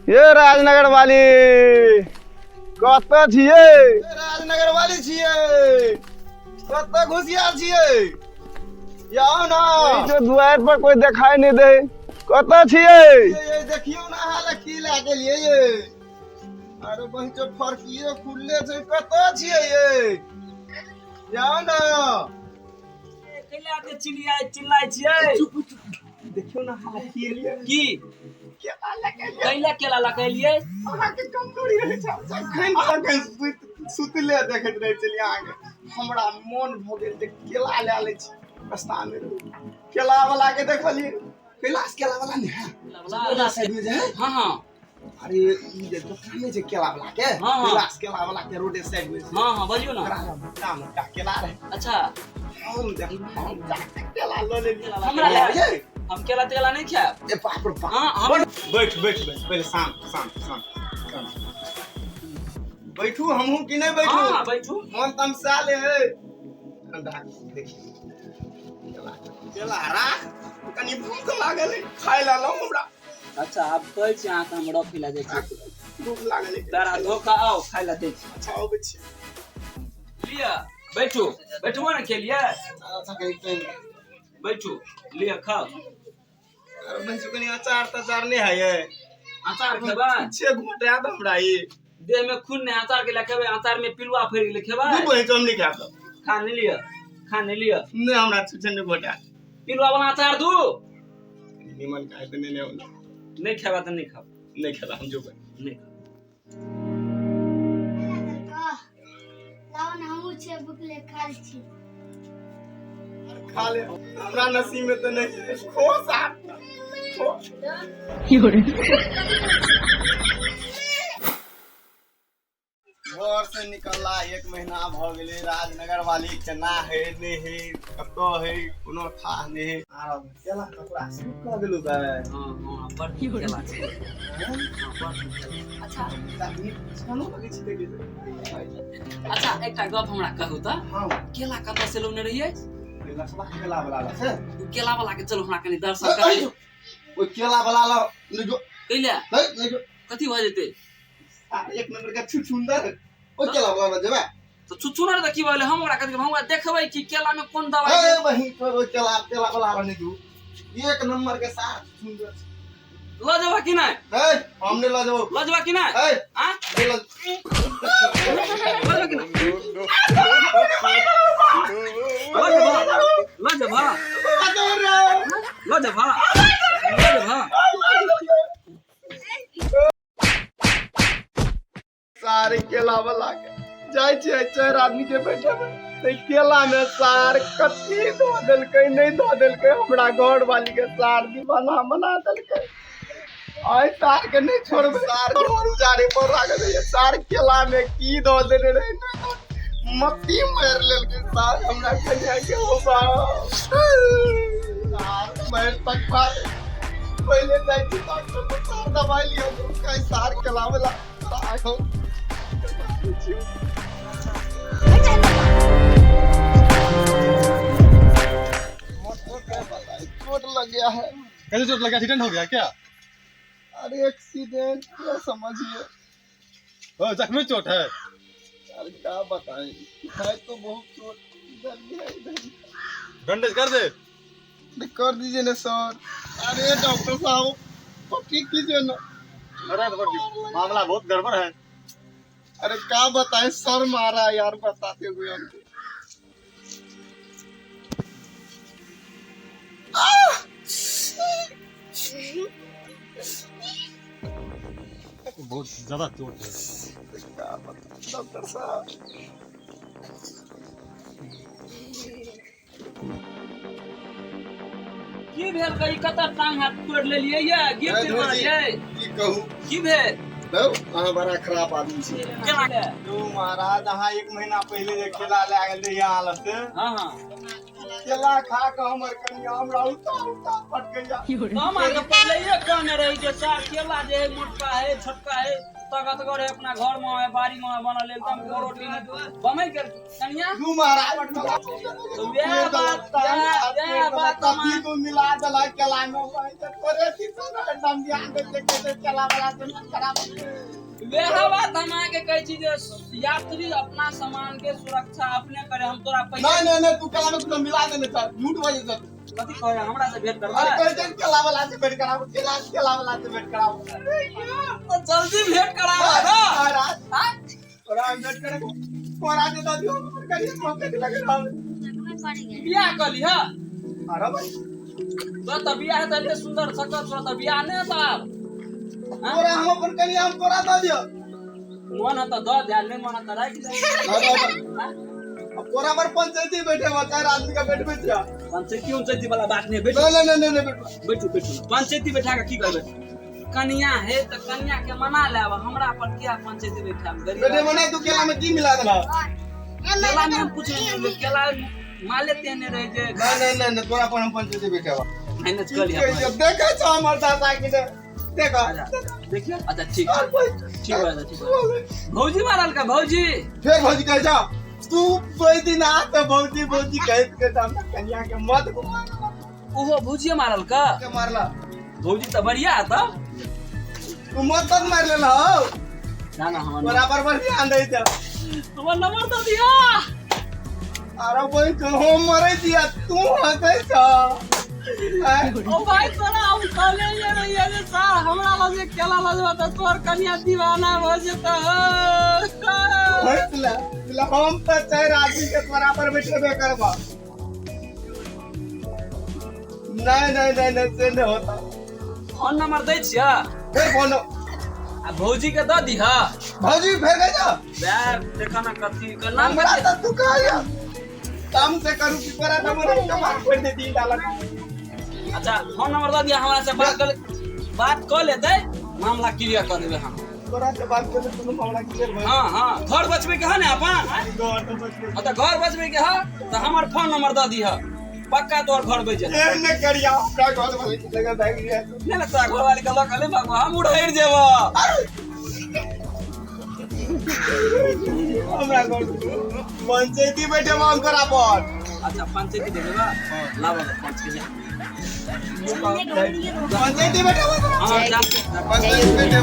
ये राजनगर वाली कत छिए? राजनगर वाली छिए, कत घुसियार छिए? आओ ना, जो द्वार पर कोई दिखाई नहीं दे, कत छिए? ये देखियो ना हाल की लागे लिए ये। अरे बही जो फरकिए खुलले छै, कत छिए ये? आओ ना। कैला के चिल्लाय छिए? चुप देखियो ना हाल की लिए की केला लगे कैला केला लगैलिए? अहाँ के कमजोरी रहे छै, खन सुतले देखैत रहे छलिए। आगे हमरा मन भ गेल त केला ले ले छी रास्ता में। केला वाला के देखलिए, कैलाश केला वाला ने है वाला साइड में जे है। हां हां अरे ई जे दुकान में जे केला वाला के, कैलाश केला वाला के रोड साइड में। हां हां बजियो ना। काम का केला रहे। अच्छा हम जाके केला ले ले। हमरा ले हम केला तेला नहीं खाए। ए बाप रे बाप। हां हम बैठ पहले शांत बैठू। हमहू कि नहीं बैठू? हां बैठू। मन तमसा ले है ठंडा देखी केला रा कनी भूख लागल है, खाय ला लो हमरा। अच्छा आप कहै छी अहाँ के हम रखै ला दै छी। भूख लागल है तारा धोखा आओ खाय ला दै छी। अच्छा आबै छी। लिया बैठो बैठो ना के लिए। अच्छा कहीं बैठो लिया खाओ। अरे मैं सुकनी अचार नहीं है ये। अचार खेबा? छे घोटा द हमरा ये। देह में खून नहीं, अचार के खेबे? अचार में पिलुआ फैर गेल खेबा? दू बही हम नहीं खाब। खा नहीं लिया नहीं हमरा छुछे नहीं घोटा। पिलुआ वाला अचार दू निमन खाए तो नहीं होला। नहीं खेबा तो नहीं खाओ। नहीं खेला हम जो नहीं खाओ। लावन हमहू छे बुकले खाल छी। खा ले हमरा नसीब में तो नहीं है। खो साथ घर से निकलला 1 महीना भ गेले। राजनगर वाली केना है नहीं है, कतो है कोनो था नहीं है। आ केला कपड़ा सूख क गेलु बे। हां हां पर की केला छै। अच्छा खानो लगे छी देखे। अच्छा एकटा गप हमरा कहू त। हां केला कतऽ से लौने रहिए? लसवा केला वाला से केला वाला के चलो हमरा कनी दर्शन करै। ओ केला वाला ले जो कैला ले जो कथि भ जेते? एक नंबर का सुंदर ओ केला वाला जेबे तो छुछुनर त की भले हमरा कथि हमरा देखबै कि केला में कोन दवाई ए है। वही तो केला वाला रहने दू। एक नंबर के साथ सुंदर ल जबा कि नै? ए हमने ला जाओ। ल जबा कि नै? ए हां ले ला ल जबा कि नै? ल जबा ल जबा। सारे केला वाला के जाय छै 4 आदमी के बैठे में केला में सार कथी धो देलकै नहीं धो देलकै। हमरा घर वाली के सार दीवाना बना देलकै। आय सार के नहीं छोड़बे। सार घर उजारे पर लागल है। सार केला में की धो देले रे मत्ती मार लेलकै सार। हमरा कहिया के हो बा सार मार तक मार पहले जाय छी डॉक्टर के सार दवाई लियो। कई सार केला वाला सार चोट लग गया है। कैसे चोट लगा? एक्सीडेंट हो गया क्या? अरे एक्सीडेंट क्या समझिए। जख्मी चोट है? अरे क्या बताएं, है तो बहुत चोट इधर भी है इधर भी। बैंडेज कर दे। अरे कर दीजिए ना सर। अरे डॉक्टर साहब तो ठीक कीजिए ना। अरे मामला बहुत गड़बड़ है। अरे क्या बताएं सर मारा यार बताते हुए हमको। बहुत ज्यादा चोट है। क्या बताएं डॉक्टर साहब। की भेल कई कतऽ टांग हाथ तोड़ लेलिए ये? गिर गिर मारिए की कहूं की भेल? अहाँ बड़ा खराब आदमी छी। केना के? जो महाराज अहाँ 1 महीना पहले जे केला ले गेल रही यहाँ लग से। हां हां केला खा के हमर कनिया हमरा उतार पट गया। हम आगे पहले ये कहने रही जे चार केला जे है मोटका है छोटका है तगत करे अपना घर में बाड़ी में बनल एकदम रोटी में बमई कर कनिया तू महाराज तो ये बात कभी तू मिला दला केला में तोरे तीसरा नाम ध्यान दे के केला वाला से खराब वे बात हम के कह छी जे यात्री अपना सामान के सुरक्षा अपने करे हम तोरा पैसा नहीं तू केला में तू मिला दे ना झूठ बोल जा कथि कहे हमरा से भेंट करबा अरे कह केला वाला से भेंट कराओ केला वाला से भेंट कराओ तो जल्दी भेंट कराओ ना महाराज हां और हम भेंट करे तोरा दे दियो करिए मौके लगे रहो बियाह कली हां अरे भाई तो बियाह है तो सुंदर सकत तो बियाह नहीं साहब तोरा हम अपन कनिया हम तोरा दे दियो मन तो द ध्यान नहीं मन तो राख दे अब तोरा पर पंचायती बैठे हो चार आदमी का बैठ बैठिया पंचायती वाला बात नहीं बैठो नहीं बैठो पंचायती बैठा के की करबे कन्या है तो कन्या के मना लेब हमरा पर क्या पंचायती बैठा बेटे मना तू केला में की मिला देला केला में हम पूछे केला माले तेने रहे जे नहीं तोरा पर हम पंचायती बैठे हो मैनेज कर लिया देखे छ हमर दादा की देखो देखिए अच्छा ठीक है भौजी मारल का भौजी फिर भौजी कह जा तू कोई दिन आ तो भौजी कह के हम कन्या के मत ओहो भौजी मारल का के मारला भौजी तो बढ़िया है तो तू मत मार लेला हो ना हम बराबर पर ध्यान दे जा तुम्हारा नंबर तो दिया अरे कोई तो मरे दिया तू हंसे छ ओ भाई तोरा हम कहले ये सार हमरा लगे केला लजवा त तोर कन्या दीवाना हो जेता होइला हम तो चार आदमी के बराबर बैठे करबा नहीं से नहीं होता फोन नंबर दे छिया फिर फोन आ भौजी के द दिहा भौजी फेर गई जा यार देखा ना कथी का नाम हमरा बता तो तू कह गया काम से करू की करा तो मरे के मार फोड़ दे दी डाला अच्छा फोन नंबर दे दिया हमरा से बात कर लेते मामला क्लियर कर देबे हम तोरा से बात कर तुम मामला क्लियर भाई हां घर बचबे के है ना अपन अच्छा घर बचबे के है तो हमर फोन नंबर दे दिहा पक्का तोर घर बच जाए ने करिया का घर वाले लगा बैग लिया नहीं ना घर वाली का लोग ले बाबू हम उड़ैर जेबो हमरा घर पंचायती बैठे मांग करा पर अच्छा पंचायती दे देबा लावा 5 के पंचायती बैठे हां जा पंचायती बैठे